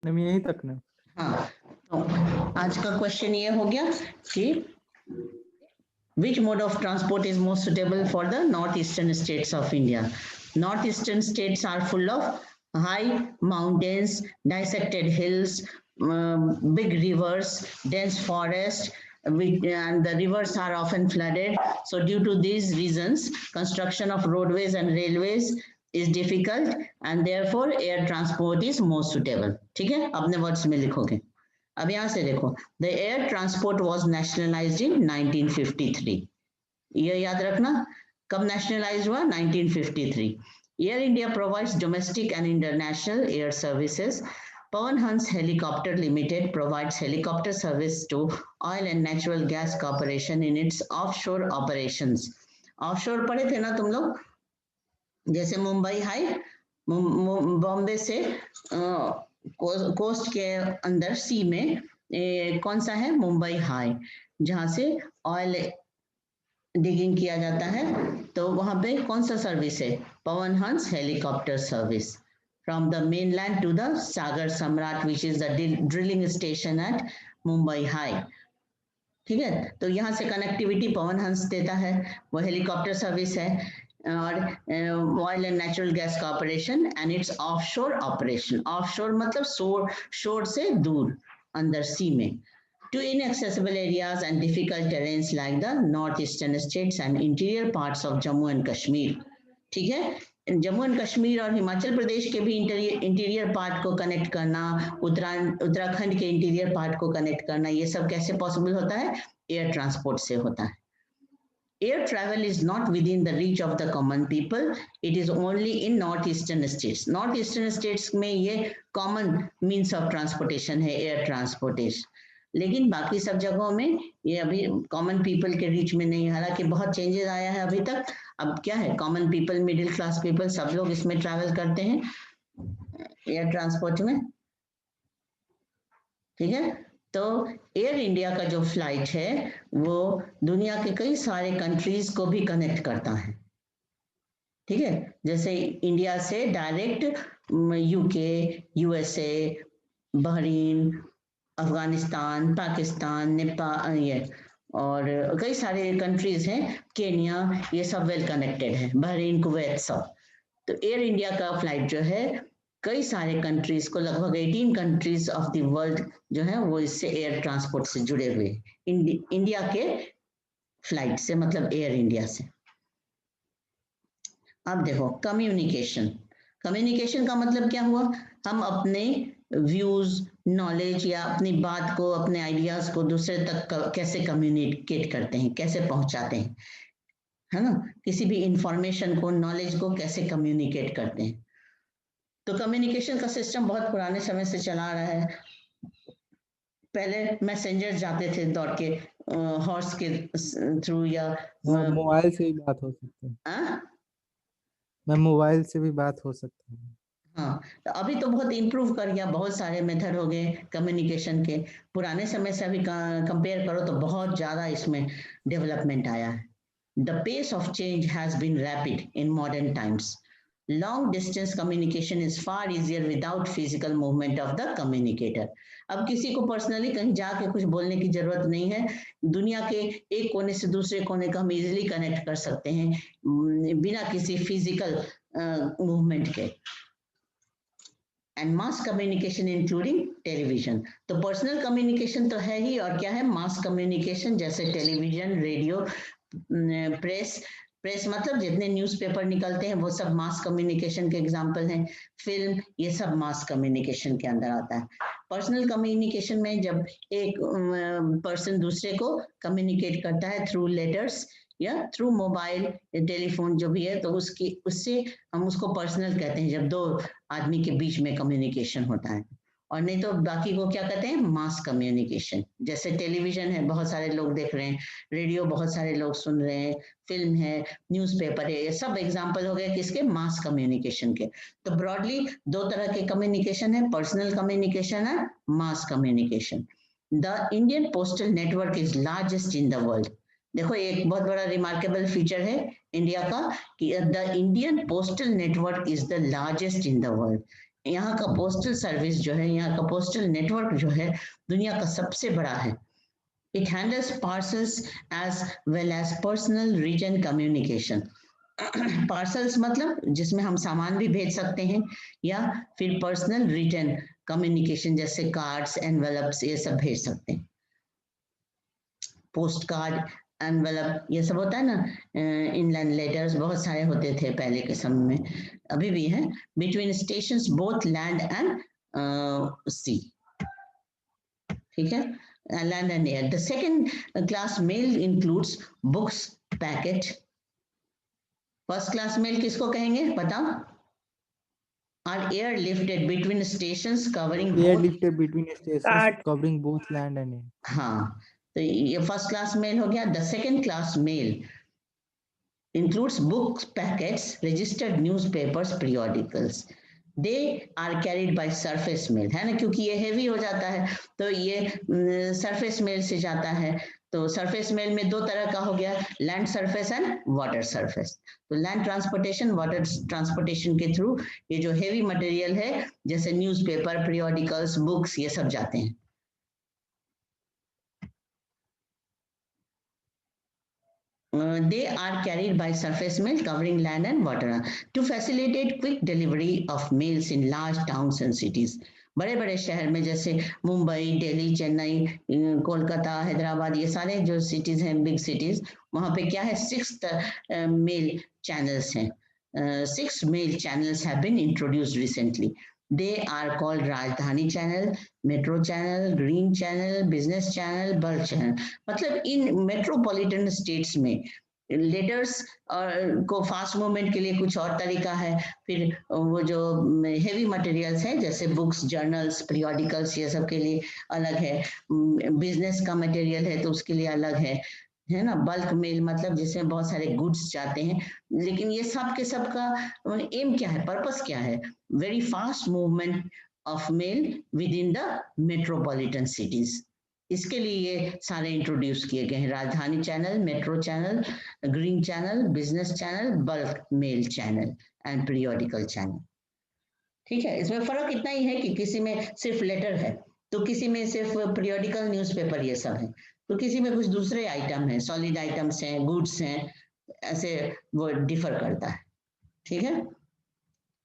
यहीं तक ना। हाँ, तो आज का क्वेश्चन ये हो गया कि which mode of transport is most suitable for the northeastern states of India? Northeastern states are full of high mountains, dissected hills, big rivers, dense forest, and the rivers are often flooded. So due to these reasons, construction of roadways and railways is difficult, and therefore air transport is most suitable. ठीक है, अपने words में लिखोगे। अब यहां से देखो, the air transport was nationalised in 1953। ये याद रखना, कब नेशनलाइज हुआ? 1953। Air India provides domestic and international air services. Pawan Hans Helicopter Limited provides helicopter service to Oil and Natural Gas Corporation in its offshore operations. Offshore पढ़े थे ना तुम लोग? जैसे मुंबई हाई, बॉम्बे से कोस्ट के अंदर सी में कौन सा है? मुंबई हाई, जहां से ऑयल डिगिंग किया जाता है। तो वहां पे कौन सा सर्विस है? Pawan Hans helicopter service from the mainland to the Sagar Samrat which is the drilling station at Mumbai High. ठीक है, तो यहाँ से कनेक्टिविटी पवन हंस देता है, वो हेलीकॉप्टर सर्विस है। और oil and Natural Gas corporation and it's offshore operation. Offshore मतलब शोर से दूर, अंदर सी में। To inaccessible areas and difficult terrains like the northeastern states and interior parts of Jammu and Kashmir. ठीक है, जम्मू एंड कश्मीर और हिमाचल प्रदेश के भी इंटीरियर पार्ट को कनेक्ट करना, उत्तराखंड के इंटीरियर पार्ट को कनेक्ट करना, ये सब कैसे पॉसिबल होता है? एयर ट्रांसपोर्ट से होता है। Air travel is not within the reach of the common people. It is only in northeastern states. Northeastern states में ये common means of transportation है, air transportation. लेकिन बाकी सब जगहों में ये अभी कॉमन पीपल के रीच में नहीं। हालांकि बहुत चेंजेस आया है अभी तक। अब क्या है, common people, middle class people, सब लोग इसमें ट्रैवल करते हैं एयर ट्रांसपोर्ट में। ठीक है, तो एयर इंडिया का जो फ्लाइट है वो दुनिया के कई सारे कंट्रीज को भी कनेक्ट करता है। ठीक है, जैसे इंडिया से direct UK, USA, Bahrain, Afghanistan, Pakistan, Nepal, ये और कई सारे कंट्रीज हैं, केन्या, ये सब वेल कनेक्टेड है, बहरीन, कुवैत, सब। तो एयर इंडिया का फ्लाइट जो है कई सारे कंट्रीज को, लगभग 18 कंट्रीज ऑफ द वर्ल्ड जो है वो इससे एयर ट्रांसपोर्ट से जुड़े हुए। इंडिया के फ्लाइट से मतलब एयर इंडिया से। अब देखो कम्युनिकेशन। कम्युनिकेशन का मतलब क्या हुआ? हम अपने व्यूज, नॉलेज या अपनी बात को, अपने आइडियाज को दूसरे तक कैसे कम्युनिकेट करते हैं, कैसे पहुंचाते हैं, है ना? किसी भी इंफॉर्मेशन को, नॉलेज को कैसे कम्युनिकेट करते हैं। तो कम्युनिकेशन का सिस्टम बहुत पुराने समय से चला रहा है। पहले मैसेंजर जाते थे दौड़ के हॉर्स के थ्रू, या मोबाइल से भी बात हो सकती है। मैं मोबाइल से भी बात हो सकती है। हाँ, तो अभी तो बहुत इम्प्रूव कर गया, बहुत सारे मेथड हो गए कम्युनिकेशन के। पुराने समय से अभी कंपेयर करो तो बहुत ज़्यादा इसमें डेवलपमेंट आया है। The pace of change has been rapid in modern times. Long distance communication is far easier without physical movement of the communicator. अब किसी को पर्सनली कहीं जाके कुछ बोलने की जरूरत नहीं है। दुनिया के एक कोने से दूसरे कोने का हम इजिली कनेक्ट कर सकते हैं बिना किसी फिजिकल मूवमेंट के। And mass communication including television. तो पर्सनल कम्युनिकेशन तो है ही, और क्या है? मास कम्युनिकेशन, जैसे टेलीविजन, रेडियो, प्रेस। प्रेस मतलब जितने न्यूज़पेपर निकलते हैं वो सब मास कम्युनिकेशन के एग्जाम्पल हैं। फिल्म, ये सब मास कम्युनिकेशन के अंदर आता है। पर्सनल कम्युनिकेशन में जब एक पर्सन दूसरे को कम्युनिकेट करता है थ्रू लेटर्स या थ्रू मोबाइल, टेलीफोन जो भी है, तो उससे हम उसको पर्सनल कहते हैं, जब दो आदमी के बीच में कम्युनिकेशन होता है। और नहीं तो बाकी को क्या कहते हैं? Mass communication. जैसे टेलीविजन है, बहुत सारे लोग देख रहे हैं, रेडियो बहुत सारे लोग सुन रहे हैं, फिल्म है, न्यूज़पेपर है, ये सब एग्जाम्पल हो गए किसके? मास कम्युनिकेशन के। तो ब्रॉडली दो तरह के कम्युनिकेशन है, पर्सनल कम्युनिकेशन है, mass communication. The Indian postal network is largest in the world. देखो एक बहुत बड़ा रिमार्केबल फीचर है इंडिया का कि the Indian postal network is the largest in the world. यहाँ का पोस्टल सर्विस जो है, यहाँ का पोस्टल नेटवर्क जो है दुनिया का सबसे बड़ा है। It handles parcels as well as personal written communication. Parcels मतलब जिसमें हम सामान भी भेज सकते हैं, या फिर पर्सनल रिटन कम्युनिकेशन जैसे कार्ड्स, एनवेलप्स, ये सब भेज सकते हैं। पोस्ट कार्ड, एनवेलप, ये सब होता है ना, इनलैंड लेटर्स बहुत सारे होते थे पहले के समय में, अभी भी है, between stations both land and sea, ठीक है, land and air. The second class mail includes books, packet. First class mail किसको कहेंगे बताओ? Are airlifted between stations covering both, Airlifted between stations covering both land and air. हाँ, तो ये first class mail हो गया। The second class mail includes books, packets, registered newspapers, periodicals. They are carried by surface mail, है ना, क्योंकि ये heavy हो जाता है तो ये सरफेस मेल से जाता है। तो सरफेस मेल में दो तरह का हो गया, land surface and water surface. तो लैंड ट्रांसपोर्टेशन, वाटर ट्रांसपोर्टेशन के थ्रू ये जो हेवी मटेरियल है जैसे न्यूज़पेपर, पीरियोडिकल्स, बुक्स, ये सब जाते हैं। They are carried by surface mail covering land and water to facilitate quick delivery of mails in large towns and cities. बड़े बड़े शहर में जैसे मुंबई, दिल्ली, चेन्नई, कोलकाता, हैदराबाद, ये सारे जो सिटीज हैं, बिग सिटीज, वहाँ पे क्या है, 6 मेल चैनल्स हैं। 6 mail channels have been introduced recently. They are called राजधानी channel, metro channel, green channel, business channel, bulk channel. मतलब इन मेट्रोपॉलिटन स्टेट्स में लेटर्स को फास्ट मूवमेंट के लिए कुछ और तरीका है, फिर वो जो हेवी मटेरियल्स हैं जैसे बुक्स, जर्नल्स, पीरियोडिकल्स, ये सब के लिए अलग है। बिजनेस का मटेरियल है तो उसके लिए अलग है ना। बल्क मेल मतलब जिसमें बहुत सारे गुड्स जाते हैं, लेकिन ये सब के सब का एम क्या है, पर्पस क्या है? Very fast movement of mail within the metropolitan cities. इसके लिए ये सारे इंट्रोड्यूस किए गए हैं, Rajdhani channel, metro channel, green channel, business channel, bulk mail channel and periodical channel. ठीक है, इसमें फर्क इतना ही है कि किसी में सिर्फ लेटर है तो किसी में सिर्फ पीरियोडिकल, न्यूज़पेपर, ये सब है, तो किसी में कुछ दूसरे आइटम है, सॉलिड आइटम्स हैं, गुड्स हैं, ऐसे वो डिफर करता है। ठीक है,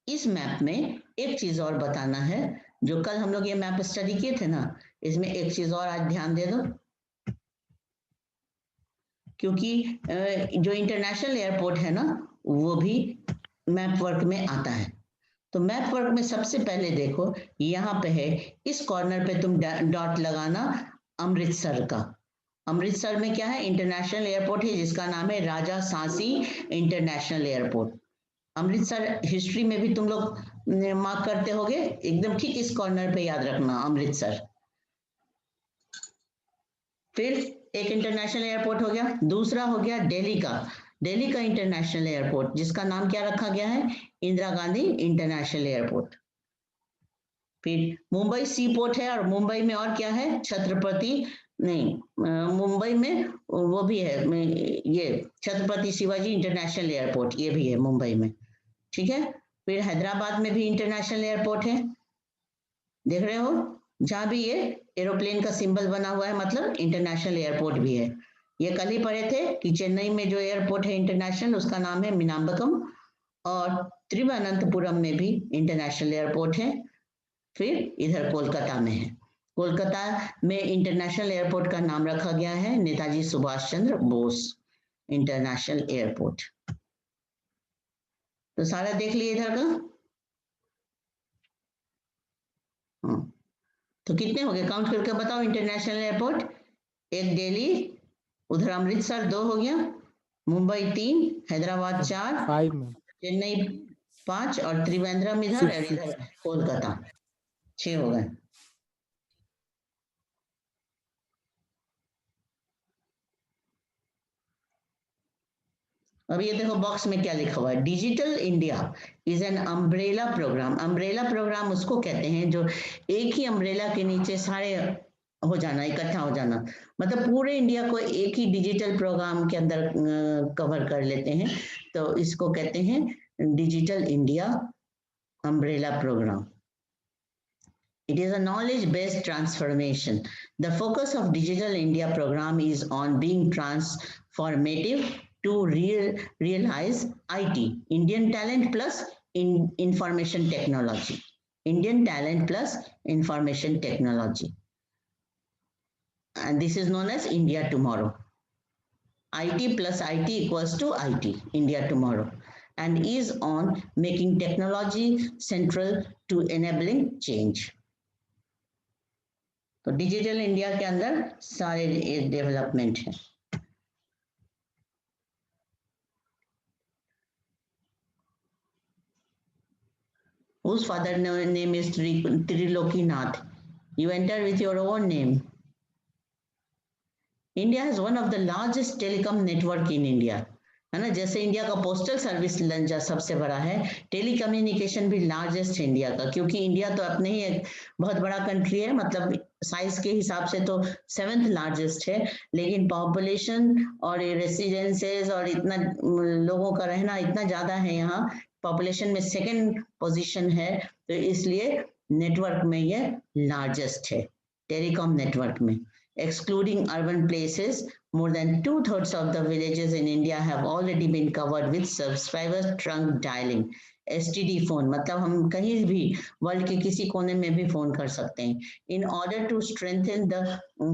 इस मैप में एक चीज और बताना है, जो कल हम लोग ये मैप स्टडी किए थे ना, इसमें एक चीज और आज ध्यान दे दो, क्योंकि जो इंटरनेशनल एयरपोर्ट है ना वो भी मैप वर्क में आता है। तो मैप वर्क में सबसे पहले देखो यहाँ पे है, इस कॉर्नर पे तुम डॉट लगाना अमृतसर का। अमृतसर में क्या है, इंटरनेशनल एयरपोर्ट है जिसका नाम है राजा सांसी इंटरनेशनल एयरपोर्ट। अमृतसर हिस्ट्री में भी तुम लोग मार्क करते होगे, एकदम ठीक इस कॉर्नर पे याद रखना अमृतसर। फिर एक इंटरनेशनल एयरपोर्ट हो गया, दूसरा हो गया दिल्ली का इंटरनेशनल एयरपोर्ट जिसका नाम क्या रखा गया है, इंदिरा गांधी इंटरनेशनल एयरपोर्ट। फिर मुंबई सी पोर्ट है, और मुंबई में और क्या है, छत्रपति नहीं, मुंबई में वो भी है, ये छत्रपति शिवाजी इंटरनेशनल एयरपोर्ट, ये भी है मुंबई में। ठीक है, फिर हैदराबाद में भी इंटरनेशनल एयरपोर्ट है, देख रहे हो, जहां भी ये एरोप्लेन का सिंबल बना हुआ है मतलब इंटरनेशनल एयरपोर्ट भी है। ये कल ही पढ़े थे कि चेन्नई में जो एयरपोर्ट है इंटरनेशनल, उसका नाम है मीनाम्बकम, और तिरुवनंतपुरम में भी इंटरनेशनल एयरपोर्ट है। फिर इधर कोलकाता में है, कोलकाता में इंटरनेशनल एयरपोर्ट का नाम रखा गया है नेताजी सुभाष चंद्र बोस इंटरनेशनल एयरपोर्ट। तो सारा देख लिए इधर का। तो कितने हो गए, काउंट करके बताओ इंटरनेशनल एयरपोर्ट? एक दिल्ली, उधर अमृतसर 2 हो गया, मुंबई 3, हैदराबाद 4, चेन्नई 5, और त्रिवेंद्रम इधर, और इधर कोलकाता 6 हो गए। अब ये देखो बॉक्स में क्या लिखा हुआ है, digital India is an umbrella programme. Umbrella programme उसको कहते हैं जो एक ही अम्ब्रेला के नीचे सारे हो जाना, इकट्ठा हो जाना, मतलब पूरे इंडिया को एक ही डिजिटल प्रोग्राम के अंदर कवर कर लेते हैं, तो इसको कहते हैं digital India umbrella programme. It is a knowledge-based transformation. The focus of Digital India program is on being transformative to realize IT, Indian talent plus information technology. Indian talent plus information technology. And this is known as India tomorrow. IT plus IT equals to IT, India tomorrow, and is on making technology central to enabling change. तो digital India के अंदर सारे development है. Whose father name is Trilokinath? You enter with your own name. India has one of the largest telecom network in India. है ना, जैसे India का postal service सबसे बड़ा है, टेलीकम्युनिकेशन भी लार्जेस्ट है इंडिया का, क्योंकि इंडिया तो अपने ही एक बहुत बड़ा कंट्री है, मतलब साइज के हिसाब से तो 7th लार्जेस्ट है, लेकिन पॉपुलेशन और रेसिडेंसेस और इतना लोगों का रहना इतना ज्यादा है, यहाँ पॉपुलेशन में 2nd पोजीशन है, तो इसलिए नेटवर्क में ये लार्जेस्ट है, टेलीकॉम नेटवर्क में. Excluding urban places, more than 2/3 of the villages in India have already been covered with subscriber trunk dialing. STD phone, मतलब हम कहीं भी वर्ल्ड के किसी कोने में भी फोन कर सकते हैं. In order to strengthen the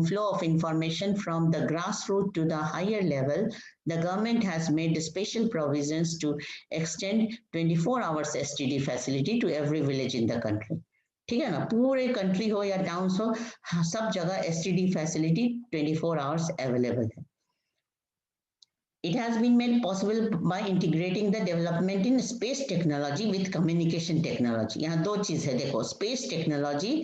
flow of information from the grassroots to the higher level, the government has made special provisions to extend 24 hours STD facility to every village in the country. ठीक है ना, पूरे country हो या towns हो, सब जगह STD facility 24 hours available है. It has been made possible by integrating the development in space technology with communication technology. यहाँ दो चीज है, देखो, space technology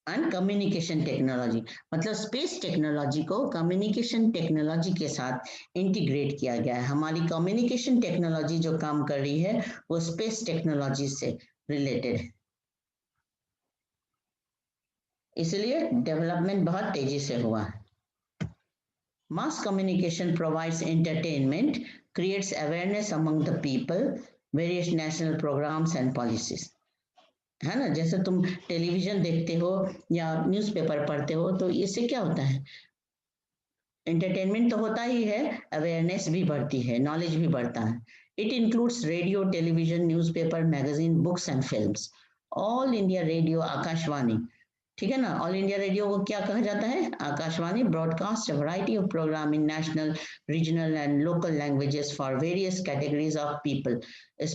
and communication technology. मतलब स्पेस टेक्नोलॉजी को कम्युनिकेशन टेक्नोलॉजी के साथ इंटीग्रेट किया गया है. हमारी कम्युनिकेशन टेक्नोलॉजी जो काम कर रही है वो स्पेस टेक्नोलॉजी से रिलेटेड है, इसलिए डेवलपमेंट बहुत तेजी से हुआ है. Mass communication provides entertainment, creates awareness among the people, various national programmes and policies. है ना, जैसे तुम टेलीविजन देखते हो या न्यूज़पेपर पढ़ते हो, तो इससे क्या होता है, एंटरटेनमेंट तो होता ही है, अवेयरनेस भी बढ़ती है, नॉलेज भी बढ़ता है. It includes radio, television, newspaper, magazine, books and films. All India radio, Akashvani, ठीक है ना, ऑल इंडिया रेडियो को क्या कहा जाता है, Akashvani, broadcast a variety of programme in national, regional and local languages for various categories of people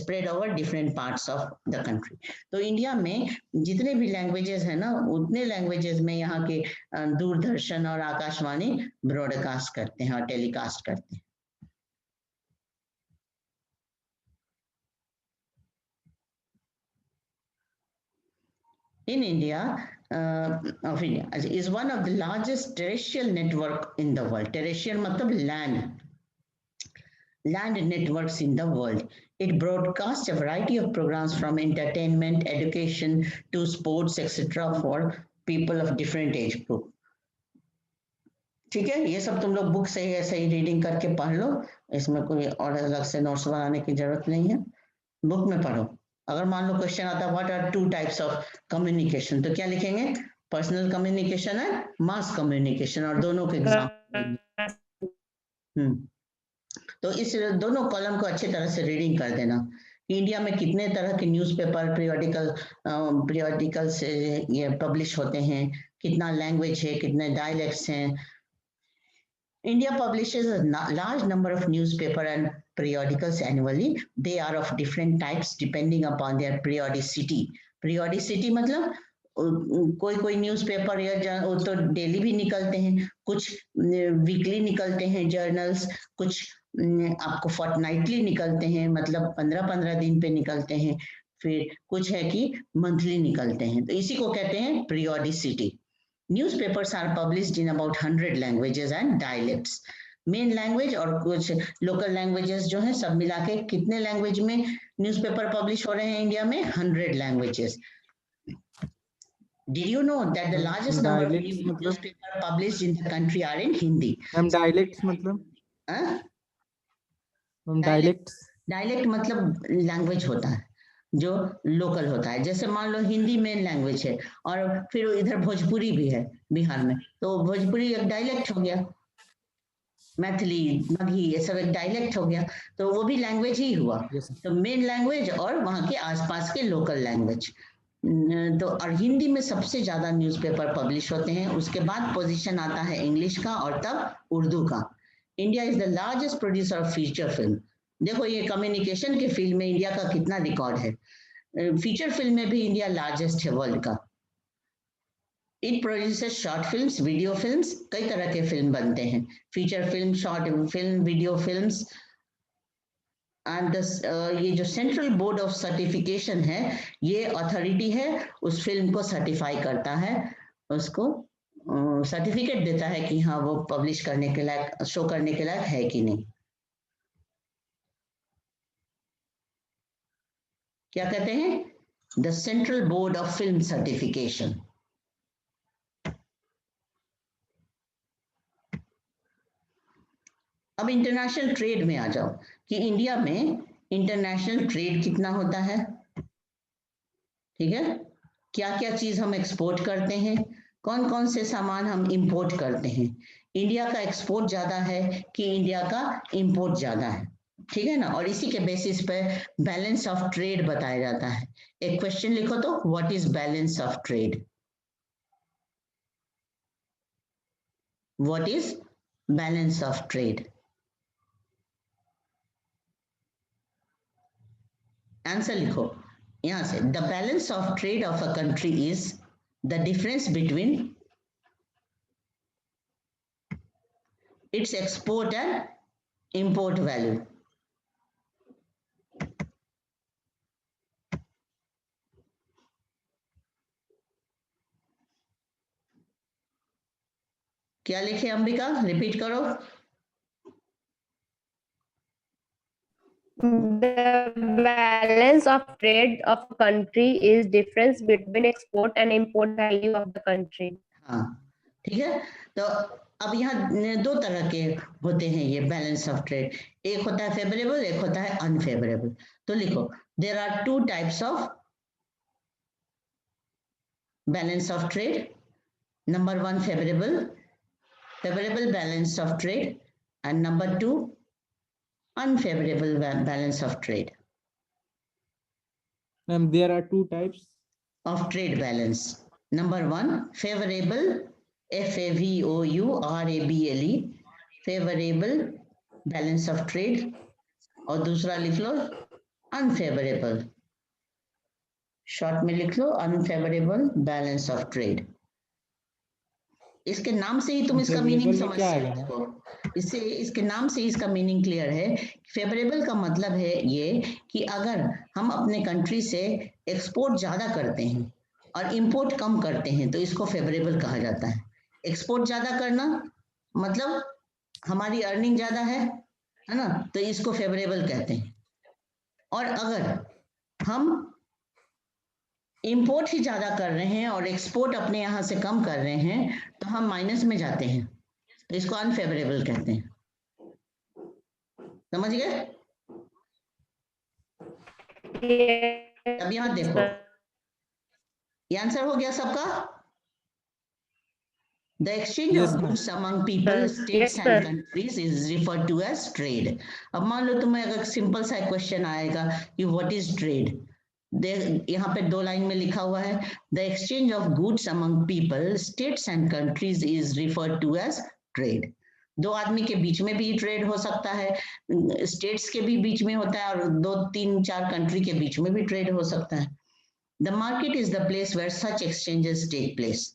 spread over different parts of the country. तो India में जितने भी लैंग्वेजेस है ना, उतने लैंग्वेजेस में यहाँ के दूरदर्शन और आकाशवाणी ब्रॉडकास्ट करते हैं और टेलीकास्ट करते हैं. In India, of India is one of the largest terrestrial network in the world. Terrestrial मतलब land networks in the world. It broadcasts a variety of programs from entertainment, education to sports, etc. for people of different age group. ठीक है, ये सब तुम लोग book से ही ऐसे ही reading करके पढ़ लो, इसमें कोई और अलग से नोट्स बनाने की जरूरत नहीं है, बुक में पढ़ो. अगर मान लो क्वेश्चन आता है what are 2 types of communication, तो क्या लिखेंगे, personal communication and mass communication, और दोनों के एग्जाम्पल. तो इस दोनों कॉलम को अच्छी तरह से रीडिंग कर देना. इंडिया में कितने तरह के न्यूज़पेपर, पीरियोडिकल से ये पब्लिश होते हैं, कितना लैंग्वेज है, कितने डायलेक्ट्स हैं. India publishes a large number of newspaper and periodicals annually. They are of different types depending upon their periodicity. Periodicity मतलब कोई न्यूज़पेपर या तो डेली भी निकलते हैं, कुछ वीकली निकलते हैं जर्नल्स, कुछ आपको फोर्टनाइटली निकलते हैं, मतलब 15-15 दिन पे निकलते हैं, फिर कुछ है कि मंथली निकलते हैं, तो इसी को कहते हैं periodicity. Newspapers are published in about 100 languages and dialects. Main language और कुछ लोकल लैंग्वेजेस जो है, सब मिला के कितने लैंग्वेज में न्यूज़पेपर पब्लिश हो रहे हैं इंडिया में, 100 languages. Did you know that the largest number of newspapers published in the country are in Hindi? हम डायलेक्ट्स मतलब, हाँ, डायलेक्ट्स डायलेक्ट मतलब लैंग्वेज होता है. जो लोकल होता है। जैसे मान लो हिंदी मेन लैंग्वेज है और फिर इधर भोजपुरी भी है बिहार में, तो भोजपुरी एक डायलेक्ट हो गया, मैथिली, मगही, ये सब एक डायलेक्ट हो गया, तो वो भी लैंग्वेज ही हुआ। Yes, sir. तो मेन लैंग्वेज और वहाँ के आसपास के लोकल लैंग्वेज। तो और हिंदी में सबसे ज्यादा न्यूज़पेपर पब्लिश होते हैं, उसके बाद पोजीशन आता है इंग्लिश का और तब उर्दू का। India is the largest producer of feature film. देखो ये कम्युनिकेशन के फील्ड में इंडिया का कितना रिकॉर्ड है। फीचर फिल्म में भी इंडिया लार्जेस्ट है वर्ल्ड का। It produces short films, video films, कई तरह के फिल्म बनते हैं, feature film, short film, video films. And ये जो सेंट्रल बोर्ड ऑफ सर्टिफिकेशन है, ये अथॉरिटी है, उस फिल्म को सर्टिफाई करता है, उसको सर्टिफिकेट देता है कि हाँ वो पब्लिश करने के लायक, शो करने के लायक है कि नहीं। क्या कहते हैं? The central board of film certification. अब इंटरनेशनल ट्रेड में आ जाओ कि इंडिया में इंटरनेशनल ट्रेड कितना होता है, ठीक है? क्या क्या चीज हम एक्सपोर्ट करते हैं, कौन कौन से सामान हम इंपोर्ट करते हैं। इंडिया का एक्सपोर्ट ज्यादा है कि इंडिया का इंपोर्ट ज्यादा है, ठीक है ना? और इसी के बेसिस पे बैलेंस ऑफ ट्रेड बताया जाता है। एक क्वेश्चन लिखो तो, what is balance of trade? What is balance of trade? Answer लिखो यहां से। The balance of trade of a country is the difference between its export and import value. क्या लिखे अंबिका, रिपीट करो। The balance of trade of a country is difference between export and import value of the country. हाँ ठीक है। तो अब यहाँ दो तरह के होते हैं ये बैलेंस ऑफ ट्रेड, एक होता है फेवरेबल, एक होता है अनफेवरेबल। तो लिखो, there are two types of balance of trade. Number one favorable balance of trade, and number two unfavorable balance of trade. Ma'am, there are two types of trade balance. Number one, favorable, favorable, favorable balance of trade, और दूसरा लिख लो unfavorable, short में लिख लो unfavorable balance of trade। इसके नाम से ही तुम इसका मीनिंग समझ सकते हो, इससे इसके नाम से इसका मीनिंग क्लियर है। फेवरेबल का मतलब है ये कि अगर हम अपने कंट्री से एक्सपोर्ट ज्यादा करते हैं और इंपोर्ट कम करते हैं तो इसको फेवरेबल कहा जाता है। एक्सपोर्ट ज्यादा करना मतलब हमारी अर्निंग ज्यादा है ना, तो इसको फेवरेबल कहते हैं। और अगर हम इंपोर्ट ही ज्यादा कर रहे हैं और एक्सपोर्ट अपने यहां से कम कर रहे हैं तो हम माइनस में जाते हैं, तो इसको अनफेवरेबल कहते हैं। समझ गए? अब यहां देखो, ये आंसर हो गया सबका। The exchange of goods among people, states and countries is referred to as trade. अब मान लो तुम्हें अगर सिंपल सा क्वेश्चन आएगा कि what is trade, यहाँ पे दो लाइन में लिखा हुआ है, the exchange of goods among people, states and countries is referred to as trade. दो आदमी के बीच में भी ट्रेड हो सकता है, स्टेट्स के भी बीच में होता है और दो तीन चार कंट्री के बीच में भी ट्रेड हो सकता है। The market is the place where such exchanges take place.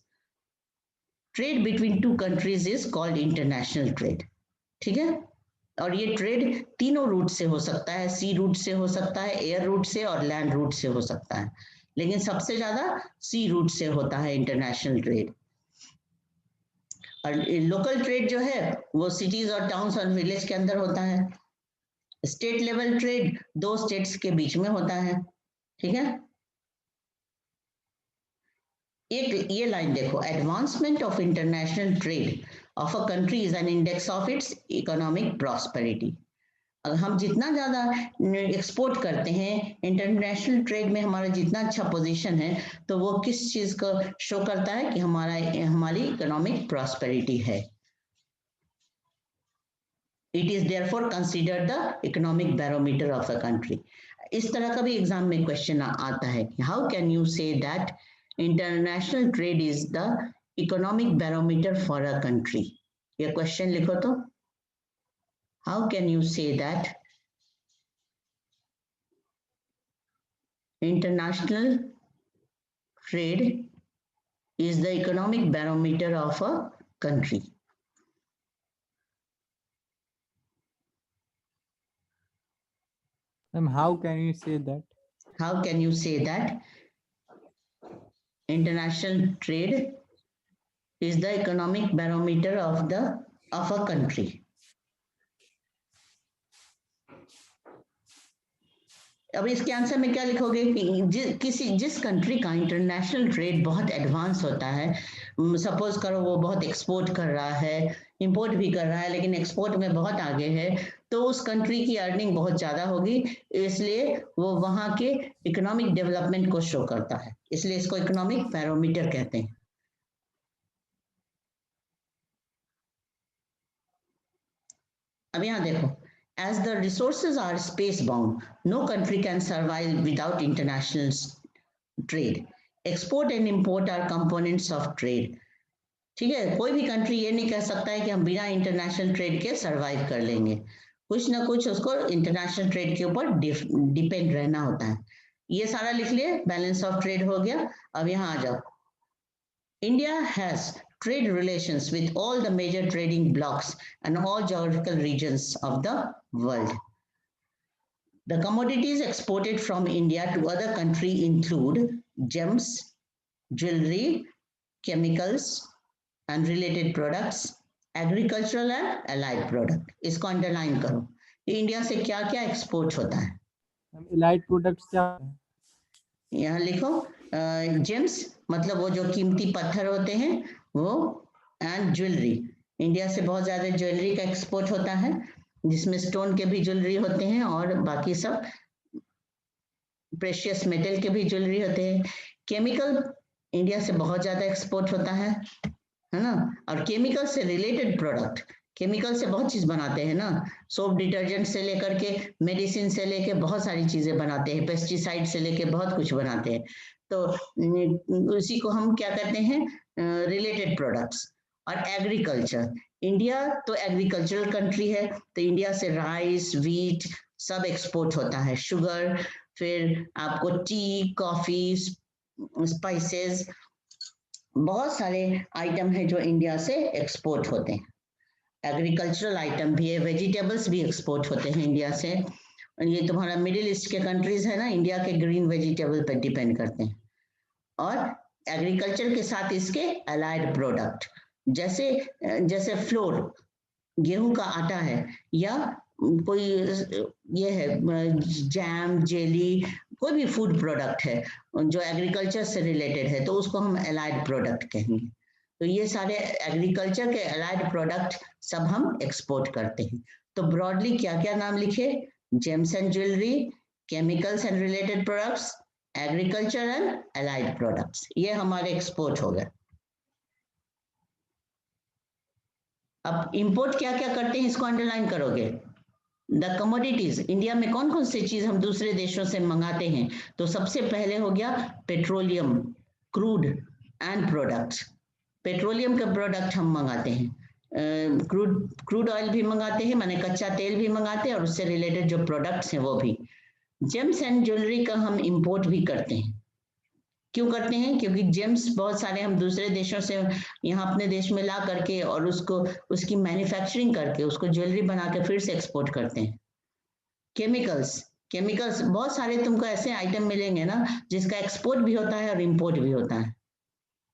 Trade between two countries is called international trade, ठीक है? और ये ट्रेड तीनों रूट से हो सकता है, सी रूट से हो सकता है, एयर रूट से और लैंड रूट से हो सकता है, लेकिन सबसे ज्यादा सी रूट से होता है इंटरनेशनल ट्रेड। और लोकल ट्रेड जो है वो सिटीज और टाउन्स और विलेज के अंदर होता है। स्टेट लेवल ट्रेड दो स्टेट्स के बीच में होता है, ठीक है? एक ये लाइन देखो, advancement of international trade of a country is an index of its economic prosperity. हम जितना ज्यादा एक्सपोर्ट करते हैं, इंटरनेशनल ट्रेड में हमारा जितना अच्छा पोजीशन है, तो वो किस चीज को शो करता है कि हमारी इकोनॉमिक प्रॉस्पेरिटी है. It is therefore considered the economic barometer of a country. इस तरह का भी एग्जाम में क्वेश्चन आता है कि how can you say that international trade is the economic barometer for a country? ये क्वेश्चन लिखो तो. How can you say that international trade is the economic barometer of a country? How can you say that? How can you say that international trade is the economic barometer of a country? अब इसके answer में क्या लिखोगे कि जिस country का international trade बहुत advance होता है, सपोज करो वो बहुत एक्सपोर्ट कर रहा है, इंपोर्ट भी कर रहा है, लेकिन एक्सपोर्ट में बहुत आगे है, तो उस कंट्री की अर्निंग बहुत ज्यादा होगी, इसलिए वो वहां के इकोनॉमिक डेवलपमेंट को शो करता है, इसलिए इसको इकोनॉमिक बैरोमीटर कहते हैं. अब यहां देखो, as the resources are space bound, no country can survive without international trade. Export and import are components of trade. ठीक है, कोई भी कंट्री ये नहीं कह सकता है कि हम बिना इंटरनेशनल ट्रेड के सरवाइव कर लेंगे, कुछ ना कुछ उसको इंटरनेशनल ट्रेड के ऊपर डिपेंड रहना होता है. ये सारा लिख लिए, बैलेंस ऑफ ट्रेड हो गया. अब यहाँ आ जाओ. India has trade relations with all the major trading blocks and all geographical regions of the world. The commodities exported from India to other countries include gems, jewelry, chemicals and related products, agricultural and allied product. इसको underline करो. India से क्या क्या export होता है? Allied products क्या है? यहाँ लिखो, जेम्स मतलब वो जो कीमती पत्थर होते हैं वो, एंड ज्वेलरी. इंडिया से बहुत ज्यादा ज्वेलरी का एक्सपोर्ट होता है, जिसमें स्टोन के भी ज्वेलरी होते हैं और बाकी सब प्रेशियस मेटल के भी ज्वेलरी होते हैं. केमिकल इंडिया से बहुत ज्यादा एक्सपोर्ट होता है ना. और केमिकल से रिलेटेड प्रोडक्ट, केमिकल से बहुत चीज बनाते हैं ना, सोप डिटर्जेंट से लेकर के मेडिसिन से लेके बहुत सारी चीजें बनाते हैं, पेस्टिसाइड से लेके बहुत कुछ बनाते हैं, तो उसी को हम क्या कहते हैं, रिलेटेड प्रोडक्ट्स. और एग्रीकल्चर, इंडिया तो एग्रीकल्चरल कंट्री है, तो इंडिया से राइस, व्हीट सब एक्सपोर्ट होता है, शुगर, फिर आपको टी, कॉफी, स्पाइसेस, बहुत सारे आइटम है जो इंडिया से एक्सपोर्ट होते हैं. एग्रीकल्चरल आइटम भी है, वेजिटेबल्स भी एक्सपोर्ट होते हैं इंडिया से. ये तुम्हारा मिडिल ईस्ट के कंट्रीज है ना, इंडिया के ग्रीन वेजिटेबल पर डिपेंड करते हैं. और एग्रीकल्चर के साथ इसके अलाइड प्रोडक्ट, जैसे फ्लोर, गेहूं का आटा है, या कोई ये है जैम, जेली, कोई भी फूड प्रोडक्ट है जो एग्रीकल्चर से रिलेटेड है, तो उसको हम अलाइड प्रोडक्ट कहेंगे. तो ये सारे एग्रीकल्चर के अलाइड प्रोडक्ट सब हम एक्सपोर्ट करते हैं. तो ब्रॉडली क्या क्या नाम लिखे? James and jewellery, chemicals and related products, agriculture and allied products, ये हमारे एक्सपोर्ट हो गए. अब इंपोर्ट क्या क्या करते हैं इसको अंडरलाइन करोगे. द कमोडिटीज, इंडिया में कौन कौन सी चीज हम दूसरे देशों से मंगाते हैं, तो सबसे पहले हो गया petroleum, crude and products. Petroleum के प्रोडक्ट हम मंगाते हैं, क्रूड ऑयल भी मंगाते हैं, माने कच्चा तेल भी मंगाते हैं, और उससे रिलेटेड जो प्रोडक्ट्स हैं वो भी. जेम्स एंड ज्वेलरी का हम इंपोर्ट भी करते हैं. क्यों करते हैं? क्योंकि जेम्स बहुत सारे हम दूसरे देशों से यहाँ अपने देश में ला करके और उसकी मैन्युफैक्चरिंग करके उसको ज्वेलरी बना के फिर से एक्सपोर्ट करते हैं. केमिकल्स बहुत सारे तुमको ऐसे आइटम मिलेंगे ना जिसका एक्सपोर्ट भी होता है और इंपोर्ट भी होता है.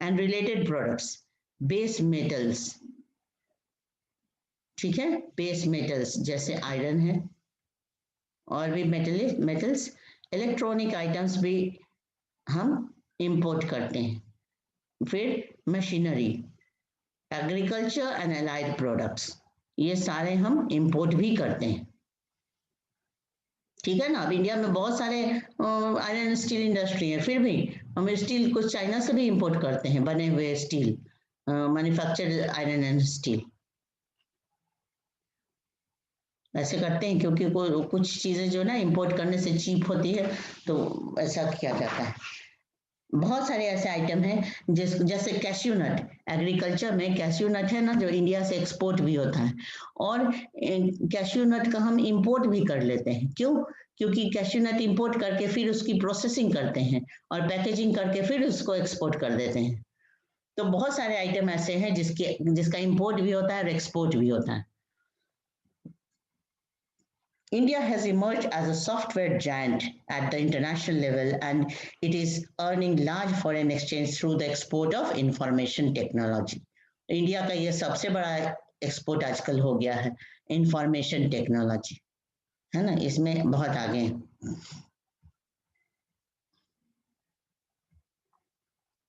And related products, base metals, ठीक है, बेस मेटल्स जैसे आयरन है और भी मेटल्स, इलेक्ट्रॉनिक आइटम्स भी हम इंपोर्ट करते हैं. फिर machinery, agriculture and allied products, ये सारे हम इंपोर्ट भी करते हैं. ठीक है ना। अब इंडिया में बहुत सारे आयरन स्टील इंडस्ट्री है, फिर भी हम स्टील कुछ चाइना से भी इंपोर्ट करते हैं, बने हुए steel, manufactured iron and steel ऐसे करते हैं, क्योंकि कुछ चीजें जो ना इंपोर्ट करने से चीप होती है, तो ऐसा किया जाता है। बहुत सारे ऐसे आइटम हैं जैसे कैश्यू नट, एग्रीकल्चर में कैश्यू नट है ना, जो इंडिया से एक्सपोर्ट भी होता है, और कैश्यू नट का हम इंपोर्ट भी कर लेते हैं। क्यों? क्योंकि कैश्यू नट इंपोर्ट करके फिर उसकी प्रोसेसिंग करते हैं और पैकेजिंग करके फिर उसको एक्सपोर्ट कर देते हैं। तो बहुत सारे आइटम ऐसे हैं जिसका इंपोर्ट भी होता है और एक्सपोर्ट भी होता है। India has emerged as a software giant at the international level, and it is earning large foreign exchange through the export of information technology. India का ये सबसे बड़ा एक्सपोर्ट आजकल हो गया है, इंफॉर्मेशन टेक्नोलॉजी, है ना, इसमें बहुत आगे हैं।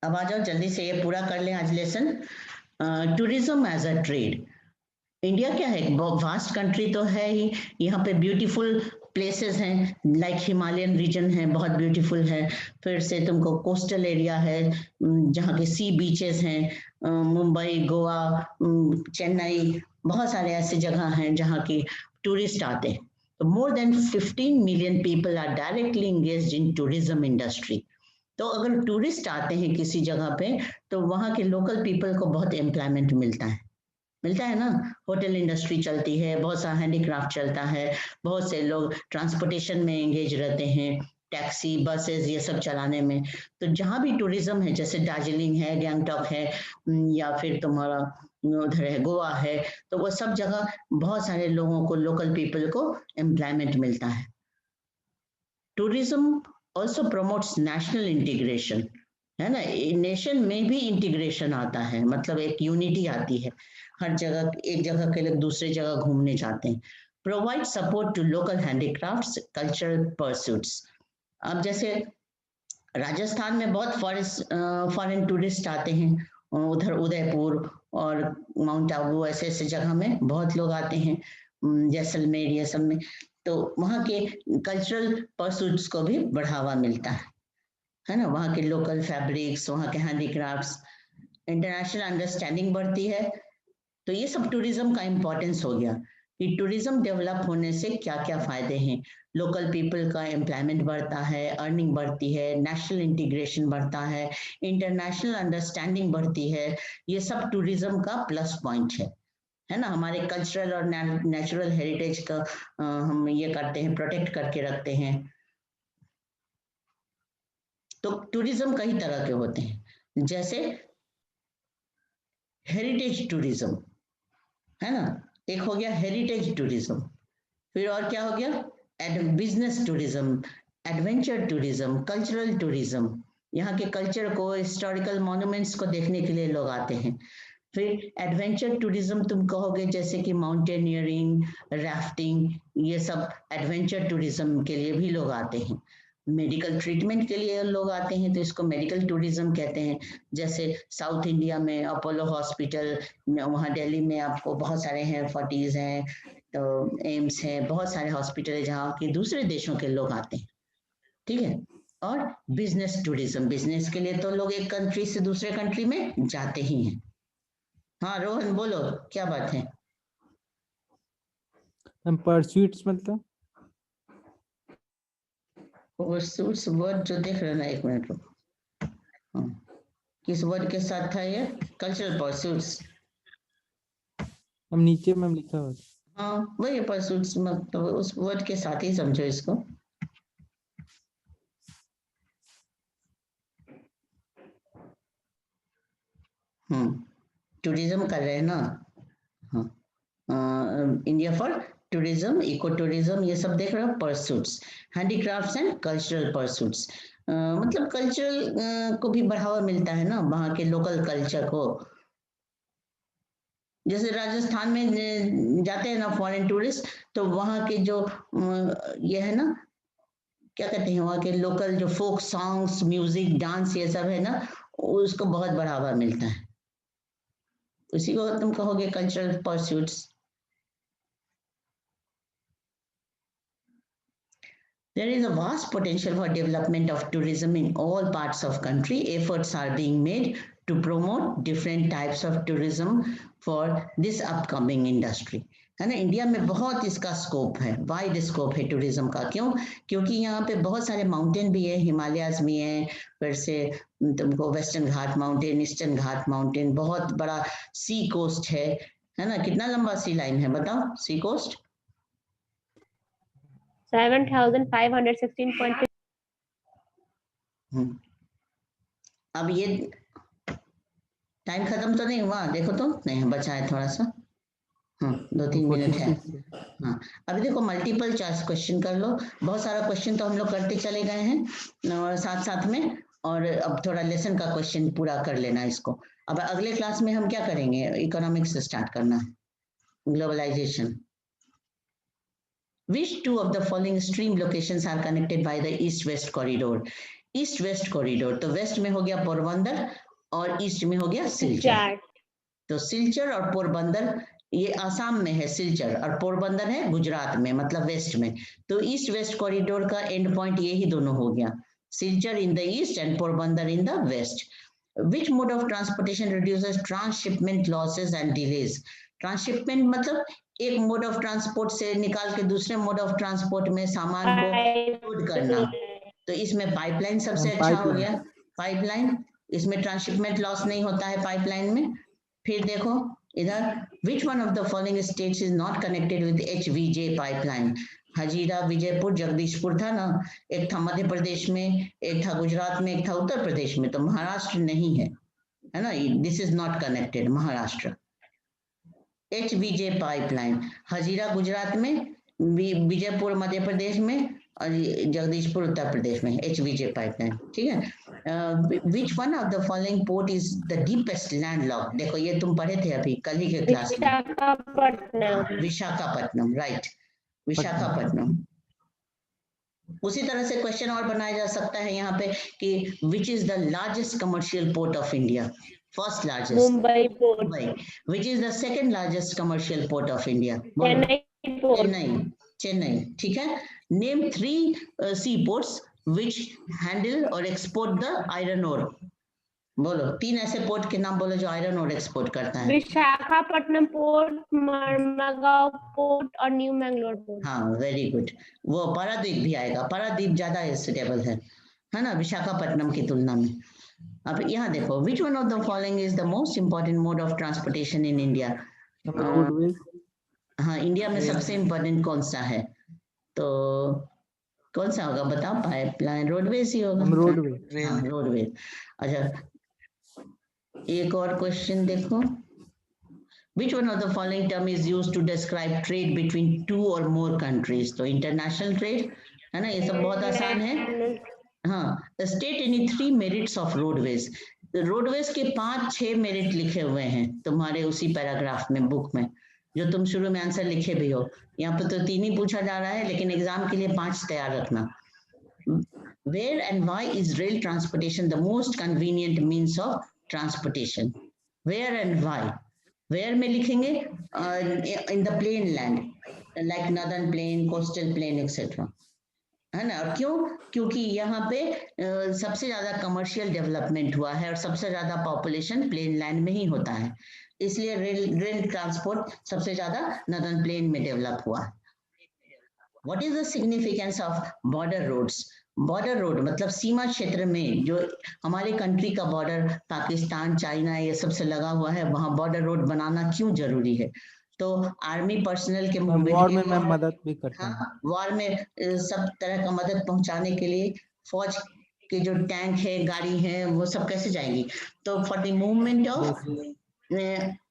अब आ जाओ जल्दी से ये पूरा कर लें आज lesson. Tourism as a trade. India क्या है, वास्ट कंट्री तो है ही, यहाँ पे ब्यूटीफुल प्लेसेस हैं, लाइक हिमालयन रीजन है, बहुत ब्यूटीफुल है। फिर से तुमको कोस्टल एरिया है, जहाँ के सी बीचेस हैं, मुंबई, गोवा, चेन्नई, बहुत सारे ऐसे जगह हैं जहाँ की टूरिस्ट आते हैं। तो more than 15 million people are directly engaged in tourism industry. तो अगर टूरिस्ट आते हैं किसी जगह पे, तो वहाँ के लोकल पीपल को बहुत एम्प्लॉयमेंट मिलता है ना। होटल इंडस्ट्री चलती है, बहुत सा हैंडीक्राफ्ट चलता है, बहुत से लोग ट्रांसपोर्टेशन में एंगेज रहते हैं, टैक्सी, बसेस, ये सब चलाने में। तो जहाँ भी टूरिज्म है, जैसे दार्जिलिंग है, गैंगटॉक है, या फिर तुम्हारा उधर है गोवा है, तो वो सब जगह बहुत सारे लोगों को, लोकल पीपल को एम्प्लॉयमेंट मिलता है। Tourism also promotes national integration, है ना, नेशन में भी इंटीग्रेशन आता है, मतलब एक यूनिटी आती है, हर जगह, एक जगह के लोग दूसरे जगह घूमने जाते हैं। Provide support to local handicrafts, cultural pursuits. अब जैसे राजस्थान में बहुत फॉरेन टूरिस्ट आते हैं, उधर उदयपुर और माउंट आबू, ऐसे ऐसे जगह में बहुत लोग आते हैं, जैसलमेर, ये सब में। तो वहाँ के कल्चरल परस्यूट्स को भी बढ़ावा मिलता है ना, वहाँ के लोकल फैब्रिक्स, वहाँ के हैंडीक्राफ्ट्स, इंटरनेशनल अंडरस्टैंडिंग बढ़ती है। तो ये सब टूरिज्म का इम्पोर्टेंस हो गया कि टूरिज्म डेवलप होने से क्या क्या फायदे हैं। लोकल पीपल का एम्प्लॉयमेंट बढ़ता है, अर्निंग बढ़ती है, नेशनल इंटीग्रेशन बढ़ता है, इंटरनेशनल अंडरस्टैंडिंग बढ़ती है। ये सब टूरिज्म का प्लस पॉइंट है ना। हमारे कल्चरल और नेचुरल हेरिटेज का हम ये करते हैं, प्रोटेक्ट करके रखते हैं। तो टूरिज्म कई तरह के होते हैं, जैसे हेरिटेज टूरिज्म, है ना, एक हो गया हेरिटेज टूरिज्म। फिर और क्या हो गया, business tourism, adventure tourism, cultural tourism, यहाँ के कल्चर को, हिस्टोरिकल मॉन्यूमेंट्स को देखने के लिए लोग आते हैं। फिर एडवेंचर टूरिज्म तुम कहोगे, जैसे कि माउंटेनियरिंग, राफ्टिंग, ये सब एडवेंचर टूरिज्म के लिए भी लोग आते हैं। मेडिकल ट्रीटमेंट के लिए लोग आते हैं, तो इसको मेडिकल टूरिज्म कहते हैं। जैसे साउथ इंडिया में अपोलो हॉस्पिटल, वहाँ दिल्ली में आपको बहुत सारे हैं, फोर्टीज हैं, तो एम्स है, बहुत सारे हॉस्पिटल है जहाँ के दूसरे देशों के लोग आते हैं, ठीक है। और बिजनेस टूरिज्म, बिजनेस के लिए तो लोग एक कंट्री से दूसरे कंट्री में जाते ही हैं। हाँ रोहन बोलो, क्या बात है। परस्यूट्स मतलब परस्यूट्स वर्ड जो देख रहे ना, एक मिनट रुको, किस वर्ड के साथ था ये, कल्चरल परस्यूट्स। हम नीचे में लिखा हुआ। हाँ वही परस्यूट्स, मतलब उस वर्ड के साथ ही समझो इसको। टूरिज्म कर रहे हैं ना, हाँ, India for tourism, eco tourism, ये सब देख रहे हो, pursuits, handicrafts and cultural pursuits, मतलब कल्चरल को भी बढ़ावा मिलता है ना, वहाँ के लोकल कल्चर को। जैसे राजस्थान में जाते हैं ना फॉरेन टूरिस्ट, तो वहाँ के जो ये है ना, क्या कहते हैं, वहाँ के लोकल जो फोक सॉन्ग्स, म्यूजिक, डांस, ये सब है ना, उसको बहुत बढ़ावा मिलता है, उसी को तुम कहोगे cultural pursuits. There is a vast potential for development of tourism in all parts of country. Efforts are being made to promote different types of tourism for this upcoming industry. है ना, इंडिया में बहुत इसका scope है, wide scope है tourism का। क्यों? क्योंकि यहाँ पे बहुत सारे माउंटेन भी है, हिमालयाज भी हैं, फिर से तुमको वेस्टर्न घाट माउंटेन, ईस्टर्न घाट माउंटेन, बहुत बड़ा सी कोस्ट है ना। कितना लंबा सी लाइन है बताओ, सी कोस्ट? 7,516.3। अब ये टाइम खत्म तो नहीं हुआ? देखो तो, नहीं बचा है थोड़ा सा, हाँ 2-3 मिनट है। हाँ, अभी देखो मल्टीपल चॉइस क्वेश्चन कर लो। बहुत सारा क्वेश्चन तो हम लोग करते चले गए हैं और साथ साथ में, और अब थोड़ा लेसन का क्वेश्चन पूरा कर लेना इसको। अब अगले क्लास में हम क्या करेंगे, इकोनॉमिक्स से स्टार्ट करना है, globalisation. Which two of the following stream locations are connected by the east-west corridor? East-west corridor, तो वेस्ट में हो गया पोरबंदर और ईस्ट में हो गया सिलचर। तो सिलचर और पोरबंदर ये आसाम में है, सिलचर, और पोरबंदर है गुजरात में, मतलब वेस्ट में। तो ईस्ट वेस्ट कॉरिडोर का एंड पॉइंट ये ही दोनों हो गया, Silchar in the east and Porbandar in the west. Which mode of transportation reduces transshipment losses and delays? Transshipment मतलब एक मोड ऑफ ट्रांसपोर्ट से निकाल के दूसरे मोड ऑफ ट्रांसपोर्ट में सामान को लोड करना। तो इसमें पाइपलाइन सबसे अच्छा हो गया, पाइपलाइन, इसमें ट्रांसशिपमेंट लॉस नहीं होता है पाइपलाइन में। फिर देखो इधर, which one of the following states is not connected with HVJ pipeline? Hazira, Vijaypur, Jagdishpur था ना, एक था मध्य प्रदेश में, एक था गुजरात में, एक था उत्तर प्रदेश में, तो महाराष्ट्र नहीं है, है ना, this is not connected Maharashtra. HVJ pipeline, Hazira Gujarat में, विजयपुर मध्य प्रदेश में और जगदीशपुर उत्तर प्रदेश में, HVJ पाइपलाइन, ठीक है। Which one of the following port is the deepest landlocked? देखो ये तुम पढ़े थे अभी कल ही के क्लास में, विशाखापट्टनम, राइट, विशाखापट्टनम। उसी तरह से क्वेश्चन और बनाया जा सकता है यहाँ पे कि which is the largest commercial port of India? First largest, Mumbai port. Mumbai. Which is the second largest commercial port of India? Chennai port. Chennai, Chennai, ठीक है। Name 3 seaports which handle or export the iron ore. बोलो 3 ऐसे port के नाम बोलो जो iron ore export करता है। विशाखापट्टनम पोर्ट, मरमगांव पोर्ट और न्यू मैंगलोर पोर्ट। हाँ वेरी गुड, वो पारादीप भी आएगा, पारादीप ज्यादा सुटेबल है ना विशाखापट्टनम की तुलना में। अब यहाँ देखो, which one of the following is the most important mode of transportation in India? हाँ, इंडिया में सबसे इम्पोर्टेंट कौन सा है? तो कौन सा होगा बताओ? पाइपलाइन, रोडवेज ही होगा। रोडवेज, हाँ रोडवेज। अच्छा एक और क्वेश्चन देखो, which one of the following term is used to describe trade between 2 or more countries? तो इंटरनेशनल ट्रेड है ना, ये सब बहुत आसान है। हाँ, state any 3 merits of roadways. Roadways के 5-6 मेरिट लिखे हुए हैं तुम्हारे उसी पैराग्राफ में, बुक में, जो तुम शुरू में आंसर लिखे भी हो। यहाँ पे तो 3 ही पूछा जा रहा है, लेकिन एग्जाम के लिए 5 तैयार रखना। Where and why is rail transportation the most convenient means of transportation? Where and why? Where में लिखेंगे in the plain land, like northern plain, coastal plain, etc. है ना। और क्यों? क्योंकि यहाँ पे सबसे ज्यादा कमर्शियल डेवलपमेंट हुआ है और सबसे ज्यादा पॉपुलेशन प्लेन लैंड में ही होता है, इसलिए रेल ट्रांसपोर्ट सबसे ज्यादा नॉर्दर्न प्लेन में डेवलप हुआ। What is the significance of border roads? Border road मतलब सीमा क्षेत्र में, जो हमारे कंट्री का बॉर्डर पाकिस्तान, चाइना ये सबसे लगा हुआ है, वहां बॉर्डर रोड बनाना क्यों जरूरी है? तो आर्मी पर्सनल के मूवमेंट, वॉर में मैं मदद भी करता हूं। हाँ, वॉर में सब तरह का मदद पहुंचाने के लिए फौज के जो टैंक है, गाड़ी है, वो सब कैसे जाएंगी? तो for the movement of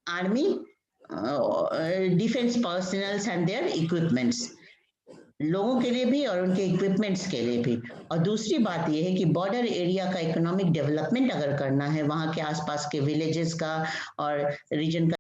army, defence personnels and their equipments, लोगों के लिए भी और उनके इक्विपमेंट्स के लिए भी। और दूसरी बात यह है कि बॉर्डर एरिया का इकोनॉमिक डेवलपमेंट अगर करना है, वहाँ के आसपास के विलेजेस का और रीजन का